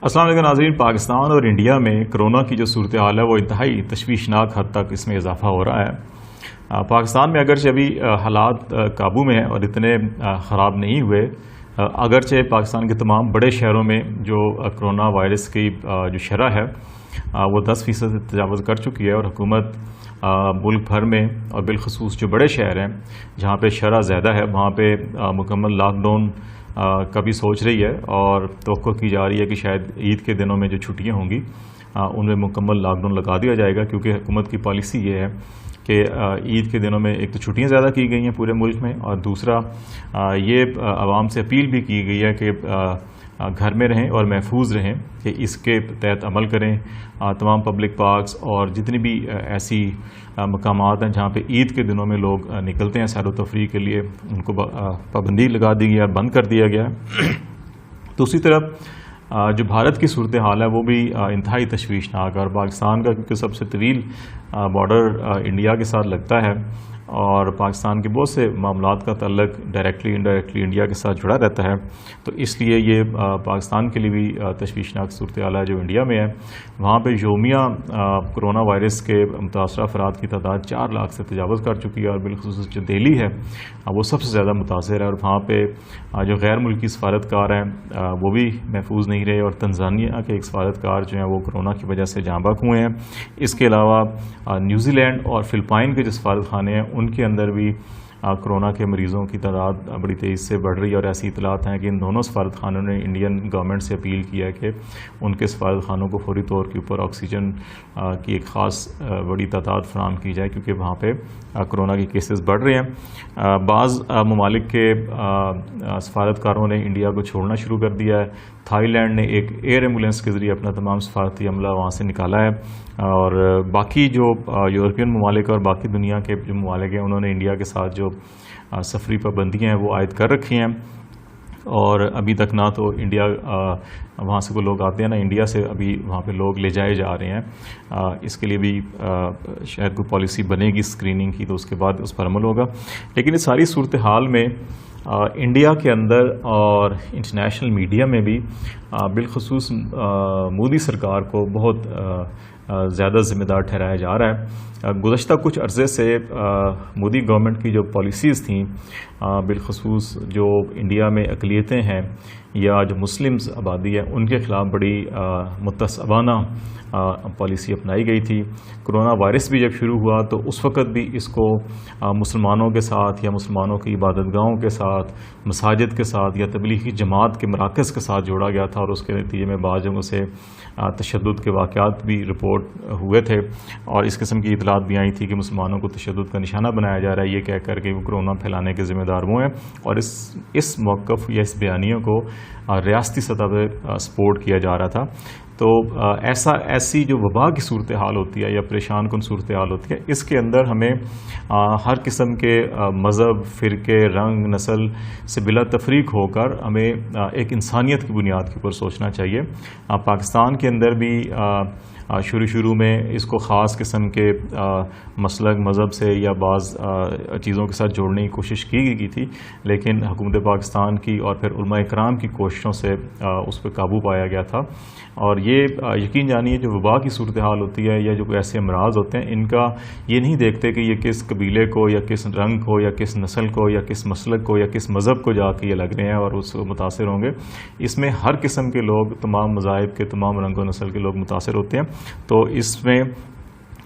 السلام علیکم ناظرین. پاکستان اور انڈیا میں کرونا کی جو صورتحال ہے وہ انتہائی تشویشناک حد تک اس میں اضافہ ہو رہا ہے. پاکستان میں اگرچہ ابھی حالات قابو میں ہیں اور اتنے خراب نہیں ہوئے، اگرچہ پاکستان کے تمام بڑے شہروں میں جو کرونا وائرس کی جو شرح ہے وہ 10% تجاوز کر چکی ہے، اور حکومت ملک بھر میں اور بالخصوص جو بڑے شہر ہیں جہاں پہ شرح زیادہ ہے وہاں پہ مکمل لاک ڈاؤن کا بھی سوچ رہی ہے، اور توقع کی جا رہی ہے کہ شاید عید کے دنوں میں جو چھٹیاں ہوں گی ان میں مکمل لاک ڈاؤن لگا دیا جائے گا، کیونکہ حکومت کی پالیسی یہ ہے کہ عید کے دنوں میں ایک تو چھٹیاں زیادہ کی گئی ہیں پورے ملک میں، اور دوسرا یہ عوام سے اپیل بھی کی گئی ہے کہ گھر میں رہیں اور محفوظ رہیں، کہ اس کے تحت عمل کریں. تمام پبلک پارکس اور جتنی بھی ایسی مقامات ہیں جہاں پہ عید کے دنوں میں لوگ نکلتے ہیں سیر و تفریح کے لیے، ان کو پابندی لگا دی گئی ہے، بند کر دیا گیا ہے. دوسری طرف جو بھارت کی صورتحال ہے وہ بھی انتہائی تشویشناک ہے، اور پاکستان کا کیونکہ سب سے طویل بارڈر انڈیا کے ساتھ لگتا ہے اور پاکستان کے بہت سے معاملات کا تعلق ڈائریکٹلی انڈائریکٹلی انڈیا کے ساتھ جڑا رہتا ہے، تو اس لیے یہ پاکستان کے لیے بھی تشویشناک صورتحال ہے. جو انڈیا میں ہے وہاں پہ یومیہ کرونا وائرس کے متاثرہ افراد کی تعداد 4 لاکھ سے تجاوز کر چکی ہے، اور بالخصوص جو دہلی ہے وہ سب سے زیادہ متاثر ہے، اور وہاں پہ جو غیر ملکی سفارتکار ہیں وہ بھی محفوظ نہیں رہے، اور تنزانیہ کے ایک سفارتکار جو ہیں وہ کرونا کی وجہ سے جاں بحق ہوئے ہیں. اس کے علاوہ نیوزی لینڈ اور فلپائن کے جو سفارت خانے ہیں ان کے اندر بھی کرونا کے مریضوں کی تعداد بڑی تیزی سے بڑھ رہی ہے، اور ایسی اطلاعات ہیں کہ ان دونوں سفارت خانوں نے انڈین گورنمنٹ سے اپیل کیا ہے کہ ان کے سفارت خانوں کو فوری طور کے اوپر آکسیجن کی ایک خاص بڑی تعداد فراہم کی جائے، کیونکہ وہاں پہ کرونا کے کیسز بڑھ رہے ہیں. بعض ممالک کے سفارتکاروں نے انڈیا کو چھوڑنا شروع کر دیا ہے. تھائی لینڈ نے ایک ایئر ایمبولینس کے ذریعے اپنا تمام سفارتی عملہ وہاں سے نکالا ہے، اور باقی جو یورپین ممالک اور باقی دنیا کے جو ممالک ہیں انہوں نے انڈیا کے ساتھ جو سفری پابندیاں ہیں وہ عائد کر رکھی ہیں، اور ابھی تک نہ تو انڈیا وہاں سے کوئی لوگ آتے ہیں نہ انڈیا سے ابھی وہاں پہ لوگ لے جائے جا رہے ہیں. اس کے لیے بھی شاید کوئی پالیسی بنے گی اسکریننگ کی، تو اس کے بعد اس پر عمل ہوگا. لیکن اس ساری صورتحال میں انڈیا کے اندر اور انٹرنیشنل میڈیا میں بھی بالخصوص مودی سرکار کو بہت زیادہ ذمہ دار ٹھہرایا جا رہا ہے. گزشتہ کچھ عرصے سے مودی گورنمنٹ کی جو پالیسیز تھیں، بالخصوص جو انڈیا میں اقلیتیں ہیں یا جو مسلمز آبادی ہے ان کے خلاف بڑی متعصبانہ پالیسی اپنائی گئی تھی. کرونا وائرس بھی جب شروع ہوا تو اس وقت بھی اس کو مسلمانوں کے ساتھ یا مسلمانوں کی عبادت گاہوں کے ساتھ، مساجد کے ساتھ یا تبلیغی جماعت کے مراکز کے ساتھ جوڑا گیا تھا، اور اس کے نتیجے میں بعض جگہوں سے تشدد کے واقعات بھی رپورٹ ہوئے تھے، اور اس قسم کی اطلاعات بھی آئی تھی کہ مسلمانوں کو تشدد کا نشانہ بنایا جا رہا ہے، یہ کہہ کر کے وہ کرونا پھیلانے کے ذمہ دار وہ ہیں. اور اس موقف یا اس بیانیوں کو ریاستی سطح پہ سپورٹ کیا جا رہا تھا. تو ایسی جو وبا کی صورتحال ہوتی ہے یا پریشان کن صورتحال ہوتی ہے، اس کے اندر ہمیں ہر قسم کے مذہب، فرقے، رنگ، نسل سے بلا تفریق ہو کر ہمیں ایک انسانیت کی بنیاد کے اوپر سوچنا چاہیے. پاکستان کے اندر بھی شروع میں اس کو خاص قسم کے مسلک، مذہب سے یا بعض چیزوں کے ساتھ جوڑنے کی کوشش کی گئی تھی، لیکن حکومت پاکستان کی اور پھر علماء اکرام کی کوششوں سے اس پہ قابو پایا گیا تھا. اور یہ یقین جانیے جو وبا کی صورتحال ہوتی ہے یا جو ایسے امراض ہوتے ہیں ان کا یہ نہیں دیکھتے کہ یہ کس قبیلے کو یا کس رنگ کو یا کس نسل کو یا کس مسلک کو یا کس مذہب کو جا کے یہ لگ رہے ہیں اور اس کو متاثر ہوں گے. اس میں ہر قسم کے لوگ، تمام مذاہب کے، تمام رنگ و نسل کے لوگ متاثر ہوتے ہیں. تو اس میں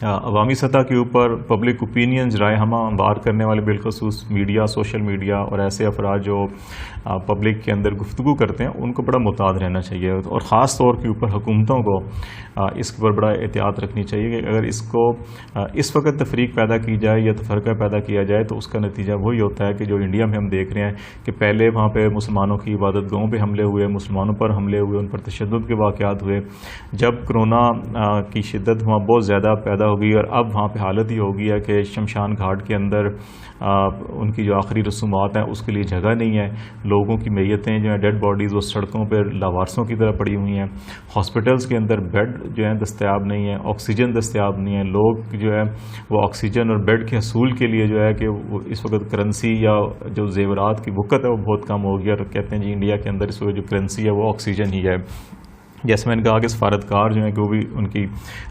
عوامی سطح کے اوپر پبلک اوپینین، رائے ہمہ بار کرنے والے بالخصوص میڈیا، سوشل میڈیا اور ایسے افراد جو پبلک کے اندر گفتگو کرتے ہیں ان کو بڑا محتاط رہنا چاہیے، اور خاص طور کے اوپر حکومتوں کو اس کے اوپر بڑا احتیاط رکھنی چاہیے کہ اگر اس کو اس وقت تفریق پیدا کی جائے یا تفرقہ پیدا کیا جائے تو اس کا نتیجہ وہی ہوتا ہے کہ جو انڈیا میں ہم دیکھ رہے ہیں کہ پہلے وہاں پہ مسلمانوں کی عبادت گاہوں پہ حملے ہوئے، مسلمانوں پر حملے ہوئے، ان پر تشدد کے واقعات ہوئے. جب کرونا کی شدت وہاں بہت زیادہ پیدا ہو گئی، اور اب وہاں پہ حالت یہ ہو گئی ہے کہ شمشان گھاٹ کے اندر ان کی جو آخری رسومات ہیں اس کے لیے جگہ نہیں ہے. لوگوں کی میتیں جو ہیں، ڈیڈ باڈیز، وہ سڑکوں پہ لاوارسوں کی طرح پڑی ہوئی ہیں. ہاسپٹلس کے اندر بیڈ جو ہیں دستیاب نہیں ہیں، آکسیجن دستیاب نہیں ہے. لوگ جو ہے وہ آکسیجن اور بیڈ کے حصول کے لیے جو ہے کہ وہ اس وقت کرنسی یا جو زیورات کی وقت ہے وہ بہت کم ہو گیا، اور کہتے ہیں جی انڈیا کے اندر اس وقت جو کرنسی ہے وہ آکسیجن ہی ہے. جیسے میں نے کہا کہ سفارتکار جو ہیں کہ وہ بھی ان کی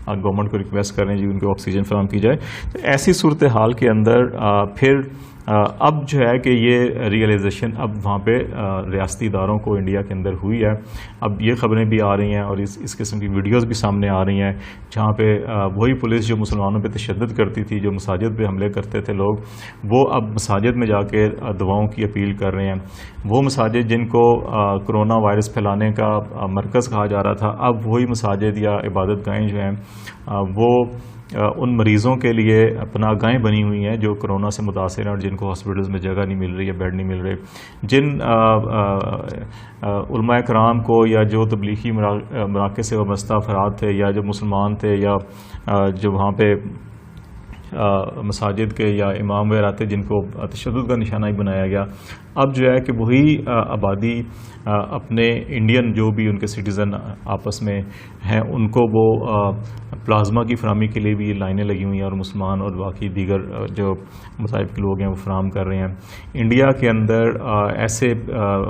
گورنمنٹ کو ریکویسٹ کریں جی ان کو آکسیجن فراہم کی جائے. تو ایسی صورتحال کے اندر پھر اب جو ہے کہ یہ ریئلائزیشن اب وہاں پہ ریاستی اداروں کو انڈیا کے اندر ہوئی ہے. اب یہ خبریں بھی آ رہی ہیں اور اس قسم کی ویڈیوز بھی سامنے آ رہی ہیں جہاں پہ وہی پولیس جو مسلمانوں پہ تشدد کرتی تھی, جو مساجد پہ حملے کرتے تھے لوگ, وہ اب مساجد میں جا کے دعاؤں کی اپیل کر رہے ہیں. وہ مساجد جن کو کرونا وائرس پھیلانے کا مرکز کہا جا رہا تھا, اب وہی مساجد یا عبادت گاہیں جو ہیں وہ ان مریضوں کے لیے پناہ گاہیں بنی ہوئی ہیں جو کرونا سے متاثر ہیں اور جن کو ہاسپٹلز میں جگہ نہیں مل رہی ہے, بیڈ نہیں مل رہے. جن علماء کرام کو یا جو تبلیغی مراکز سے وابستہ افراد تھے یا جو مسلمان تھے یا جو وہاں پہ مساجد کے یا امام وغیرہ تھے جن کو تشدد کا نشانہ ہی بنایا گیا, اب جو ہے کہ وہی آبادی اپنے انڈین جو بھی ان کے سٹیزن آپس میں ہیں ان کو وہ پلازما کی فراہمی کے لیے بھی لائنیں لگی ہوئی ہیں اور مسلمان اور باقی دیگر جو مذاہب کے لوگ ہیں وہ فراہم کر رہے ہیں. انڈیا کے اندر ایسے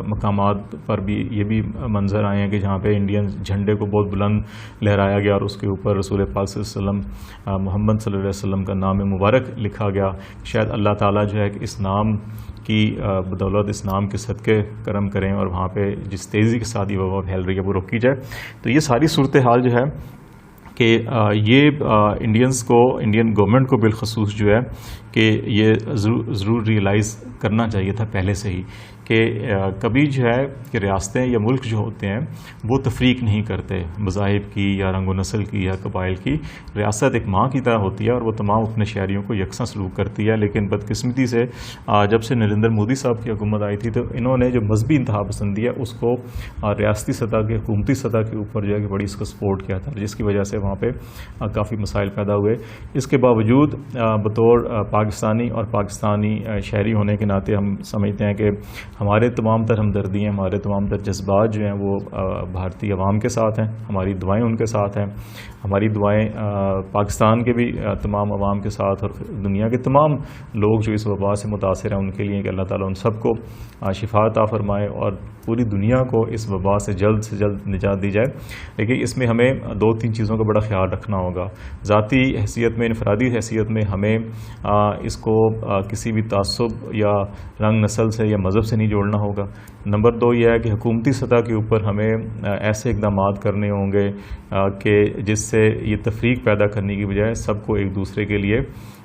مقامات پر بھی یہ بھی منظر آئے ہیں کہ جہاں پہ انڈین جھنڈے کو بہت بلند لہرایا گیا اور اس کے اوپر رسول پاک صلی اللہ علیہ وسلم محمد صلی اللہ علیہ وسلم کا نام مبارک لکھا گیا. شاید اللہ تعالیٰ جو ہے کہ اس نام کی بدولت اس نام کے صدقے کرم کریں اور وہاں پہ جس تیزی کے ساتھ یہ وبا پھیل رہی ہے وہ روکی جائے. تو یہ ساری صورتحال جو ہے کہ یہ انڈینز کو, انڈین گورنمنٹ کو بالخصوص جو ہے کہ یہ ضرور ریئلائز کرنا چاہیے تھا پہلے سے ہی کہ کبھی جو ہے کہ ریاستیں یا ملک جو ہوتے ہیں وہ تفریق نہیں کرتے مذاہب کی یا رنگ و نسل کی یا قبائل کی. ریاست ایک ماں کی طرح ہوتی ہے اور وہ تمام اپنے شہریوں کو یکساں سلوک کرتی ہے. لیکن بدقسمتی سے جب سے نریندر مودی صاحب کی حکومت آئی تھی تو انہوں نے جو مذہبی انتہا پسندی ہے اس کو ریاستی سطح کے, حکومتی سطح کے اوپر جو ہے کہ بڑی اس کا سپورٹ کیا تھا, جس کی وجہ سے وہاں پہ کافی مسائل پیدا ہوئے. اس کے باوجود بطور پاکستانی اور پاکستانی شہری ہونے کے ناطے ہم سمجھتے ہیں کہ ہمارے تمام تر ہمدردی ہیں, ہمارے تمام تر جذبات جو ہیں وہ بھارتی عوام کے ساتھ ہیں, ہماری دعائیں ان کے ساتھ ہیں, ہماری دعائیں پاکستان کے بھی تمام عوام کے ساتھ اور دنیا کے تمام لوگ جو اس وبا سے متاثر ہیں ان کے لیے کہ اللہ تعالیٰ ان سب کو شفا عطا فرمائے اور پوری دنیا کو اس وبا سے جلد نجات دی جائے. لیکن اس میں ہمیں 2-3 چیزوں کا بڑا خیال رکھنا ہوگا. ذاتی حیثیت میں, انفرادی حیثیت میں ہمیں اس کو کسی بھی تعصب یا رنگ نسل سے یا مذہب سے نہیں جوڑنا ہوگا. نمبر 2 یہ ہے کہ حکومتی سطح کے اوپر ہمیں ایسے اقدامات کرنے ہوں گے کہ جس سے یہ تفریق پیدا کرنے کی بجائے سب کو ایک دوسرے کے لیے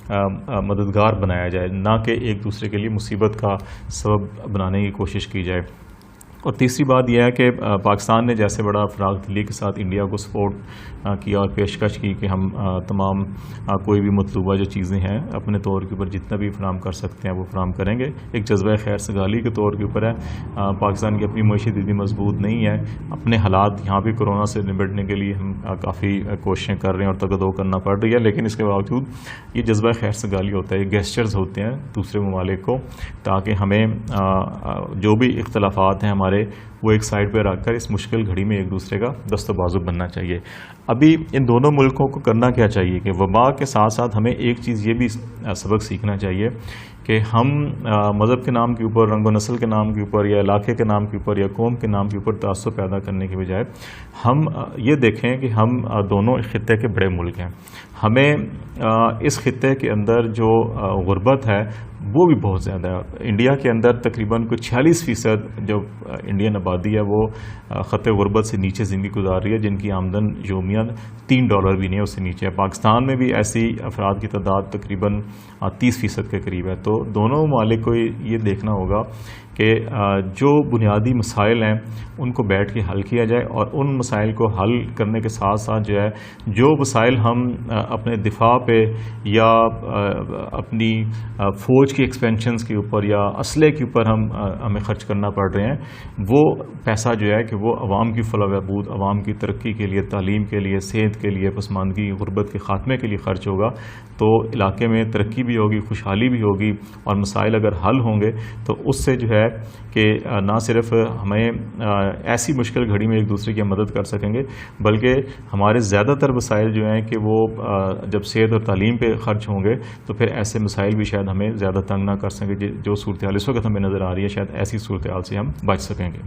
مددگار بنایا جائے, نہ کہ ایک دوسرے کے لیے مصیبت کا سبب بنانے کی کوشش کی جائے. اور تیسری بات یہ ہے کہ پاکستان نے جیسے بڑا فراغ دلی کے ساتھ انڈیا کو سپورٹ کیا اور پیشکش کی کہ ہم تمام کوئی بھی مطلوبہ جو چیزیں ہیں اپنے طور کے اوپر جتنا بھی فراہم کر سکتے ہیں وہ فراہم کریں گے. ایک جذبہ خیر سگالی کے طور کے اوپر ہے. پاکستان کی اپنی معیشت اتنی مضبوط نہیں ہے, اپنے حالات یہاں بھی کورونا سے نمٹنے کے لیے ہم کافی کوششیں کر رہے ہیں اور تگدو کرنا پڑ رہی ہے. لیکن اس کے باوجود یہ جذبہ خیر سگالی ہوتا ہے, یہ گیسچرز ہوتے ہیں دوسرے ممالک کو تاکہ ہمیں جو بھی اختلافات ہیں ہمارے وہ ایک سائڈ پہ رکھ کر اس مشکل گھڑی میں ایک دوسرے کا دست و بازو بننا چاہیے. ابھی ان دونوں ملکوں کو کرنا کیا چاہیے کہ وبا کے ساتھ ساتھ ہمیں ایک چیز یہ بھی سبق سیکھنا چاہیے کہ ہم مذہب کے نام کے اوپر, رنگ و نسل کے نام کے اوپر یا علاقے کے نام کے اوپر یا قوم کے نام کے اوپر تعصب پیدا کرنے کے بجائے ہم یہ دیکھیں کہ ہم دونوں خطے کے بڑے ملک ہیں. ہمیں اس خطے کے اندر جو غربت ہے وہ بھی بہت زیادہ ہے. انڈیا کے اندر تقریباً کچھ 46% جو انڈین آبادی ہے وہ خط غربت سے نیچے زندگی گزار رہی ہے, جن کی آمدن یومیہ $3 بھی نہیں ہے, اس سے نیچے ہے. پاکستان میں بھی ایسی افراد کی تعداد تقریباً 30% کے قریب ہے. تو دونوں ممالک کو یہ دیکھنا ہوگا کہ جو بنیادی مسائل ہیں ان کو بیٹھ کے حل کیا جائے اور ان مسائل کو حل کرنے کے ساتھ ساتھ جو ہے جو مسائل ہم اپنے دفاع پہ یا اپنی فوج کی ایکسپینشنز کے اوپر یا اسلحے کے اوپر ہمیں خرچ کرنا پڑ رہے ہیں, وہ پیسہ جو ہے کہ وہ عوام کی فلاح و بہبود, عوام کی ترقی کے لیے, تعلیم کے لیے, صحت کے لیے, پسماندگی, غربت کے خاتمے کے لیے خرچ ہوگا. تو علاقے میں ترقی بھی ہوگی, خوشحالی بھی ہوگی اور مسائل اگر حل ہوں گے تو اس سے جو ہے کہ نہ صرف ہمیں ایسی مشکل گھڑی میں ایک دوسرے کی مدد کر سکیں گے بلکہ ہمارے زیادہ تر مسائل جو ہیں کہ وہ جب صحت اور تعلیم پہ خرچ ہوں گے تو پھر ایسے مسائل بھی شاید ہمیں زیادہ تنگ نہ کر سکیں. جو صورتحال اس وقت ہمیں نظر آ رہی ہے شاید ایسی صورتحال سے ہم بچ سکیں گے.